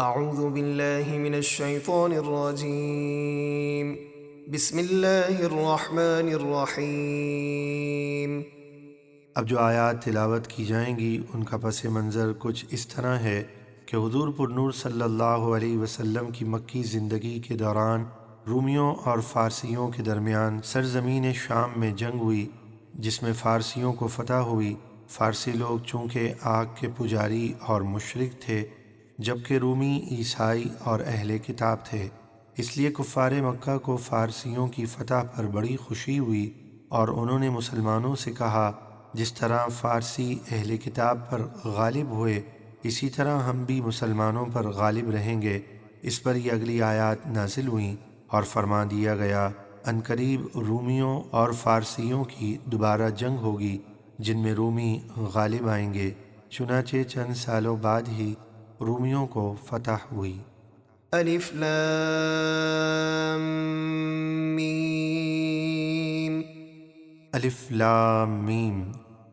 اعوذ باللہ من الشیطان الرجیم بسم اللہ الرحمن الرحیم۔ اب جو آیات تلاوت کی جائیں گی ان کا پس منظر کچھ اس طرح ہے کہ حضور پر نور صلی اللہ علیہ وسلم کی مکی زندگی کے دوران رومیوں اور فارسیوں کے درمیان سرزمین شام میں جنگ ہوئی، جس میں فارسیوں کو فتح ہوئی۔ فارسی لوگ چونکہ آگ کے پجاری اور مشرک تھے، جبکہ رومی عیسائی اور اہل کتاب تھے، اس لیے کفار مکہ کو فارسیوں کی فتح پر بڑی خوشی ہوئی، اور انہوں نے مسلمانوں سے کہا جس طرح فارسی اہل کتاب پر غالب ہوئے اسی طرح ہم بھی مسلمانوں پر غالب رہیں گے۔ اس پر یہ اگلی آیات نازل ہوئیں اور فرما دیا گیا عنقریب رومیوں اور فارسیوں کی دوبارہ جنگ ہوگی جن میں رومی غالب آئیں گے۔ چنانچہ چند سالوں بعد ہی رومیوں کو فتح ہوئی۔ الف لام میم۔ الف لام میم،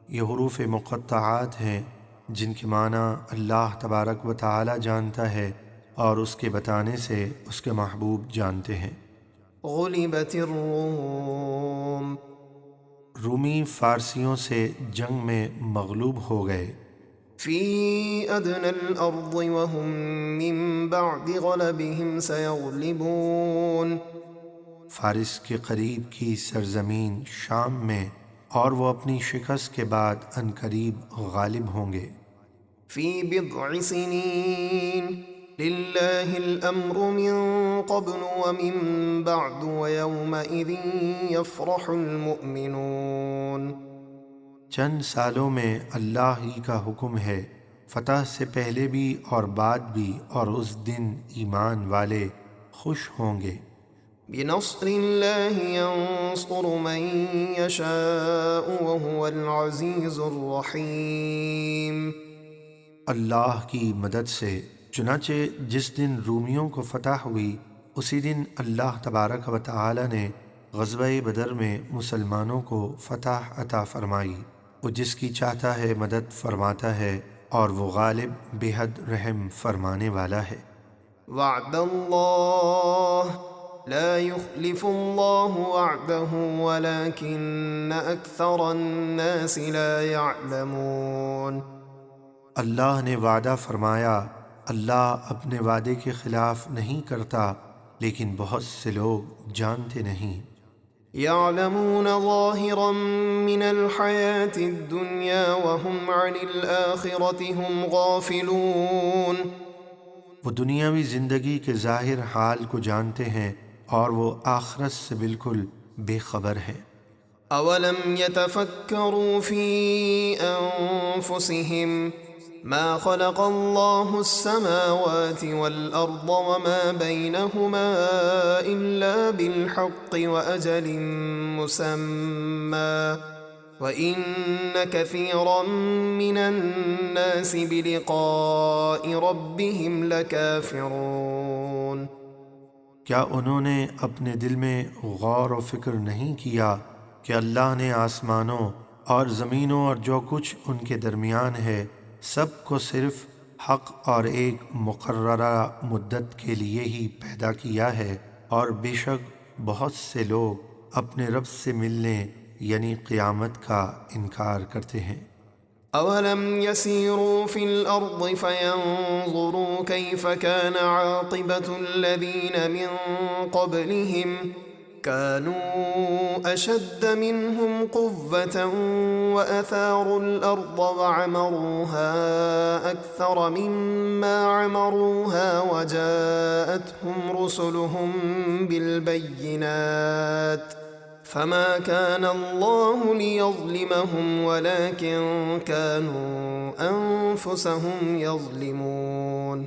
یہ حروف مقطعات ہیں جن کے معنی اللہ تبارک و تعالی جانتا ہے اور اس کے بتانے سے اس کے محبوب جانتے ہیں۔ غلبت الروم۔ رومی فارسیوں سے جنگ میں مغلوب ہو گئے۔ فی ادنى الارض وهم من بعد غلبهم سيغلبون۔ فارس کے قریب کی سرزمین شام میں، اور وہ اپنی شکست کے بعد عنقریب غالب ہوں گے۔ فی بضع سنین للہ الامر من قبل ومن بعد ویومئذ یفرح المؤمنون۔ چند سالوں میں اللہ ہی کا حکم ہے، فتح سے پہلے بھی اور بعد بھی، اور اس دن ایمان والے خوش ہوں گے۔ بنصر اللہ ینصر من یشاء وهو العزیز الرحیم۔ اللہ کی مدد سے، چنانچہ جس دن رومیوں کو فتح ہوئی اسی دن اللہ تبارک و تعالی نے غزوہ بدر میں مسلمانوں کو فتح عطا فرمائی۔ وہ جس کی چاہتا ہے مدد فرماتا ہے، اور وہ غالب بے حد رحم فرمانے والا ہے۔ وعد اللہ لا يخلف اللہ وعده ولكن اکثر الناس لا يعلمون۔ اللہ نے وعدہ فرمایا، اللہ اپنے وعدے کے خلاف نہیں کرتا، لیکن بہت سے لوگ جانتے نہیں۔ يعلمون ظاہرا من الحیاة الدنیا وهم عن الآخرة هم غافلون۔ وہ دنیاوی زندگی کے ظاہر حال کو جانتے ہیں اور وہ آخرت سے بالکل بے خبر ہیں۔ اولم يتفکروا فی انفسهم ما خلق اللہ السماوات والارض وما بینہما الا بالحق واجل مسمى وَإِنَّ كَثِيرًا مِّنَ النَّاسِ بِلِقَاءِ رَبِّهِمْ لَكَافِرُونَ۔ کیا انہوں نے اپنے دل میں غور و فکر نہیں کیا کہ اللہ نے آسمانوں اور زمینوں اور جو کچھ ان کے درمیان ہے سب کو صرف حق اور ایک مقررہ مدت کے لیے ہی پیدا کیا ہے، اور بے شک بہت سے لوگ اپنے رب سے ملنے یعنی قیامت کا انکار کرتے ہیں۔ اولم يسيروا في الارض فينظروا كيف كان عاقبة الذين من قبلهم كانوا اشد منهم قوة واثاروا الارض وعمروها اكثر مما عمروها وجاءتهم رسلهم بالبينات فما كان الله ليظلمهم ولكن كانوا أنفسهم يظلمون۔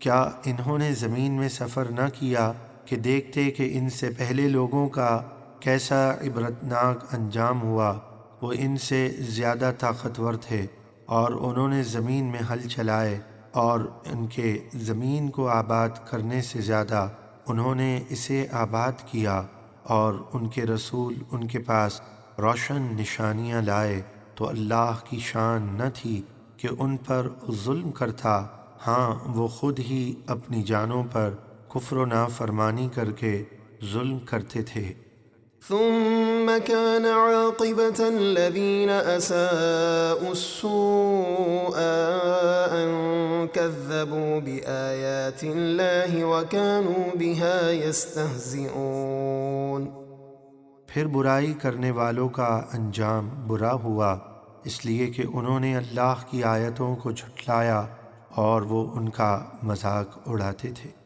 کیا انہوں نے زمین میں سفر نہ کیا کہ دیکھتے کہ ان سے پہلے لوگوں کا کیسا عبرتناک انجام ہوا؟ وہ ان سے زیادہ طاقتور تھے، اور انہوں نے زمین میں ہل چلائے، اور ان کے زمین کو آباد کرنے سے زیادہ انہوں نے اسے آباد کیا، اور ان کے رسول ان کے پاس روشن نشانیاں لائے، تو اللہ کی شان نہ تھی کہ ان پر ظلم کرتا، ہاں وہ خود ہی اپنی جانوں پر کفر و نافرمانی کر کے ظلم کرتے تھے۔ ثم كان عاقبة الذين أساءوا السوء أن كذبوا بآيات الله وكانوا بها يستهزئون۔ پھر برائی کرنے والوں کا انجام برا ہوا، اس لیے کہ انہوں نے اللہ کی آیتوں کو جھٹلایا اور وہ ان کا مذاق اڑاتے تھے۔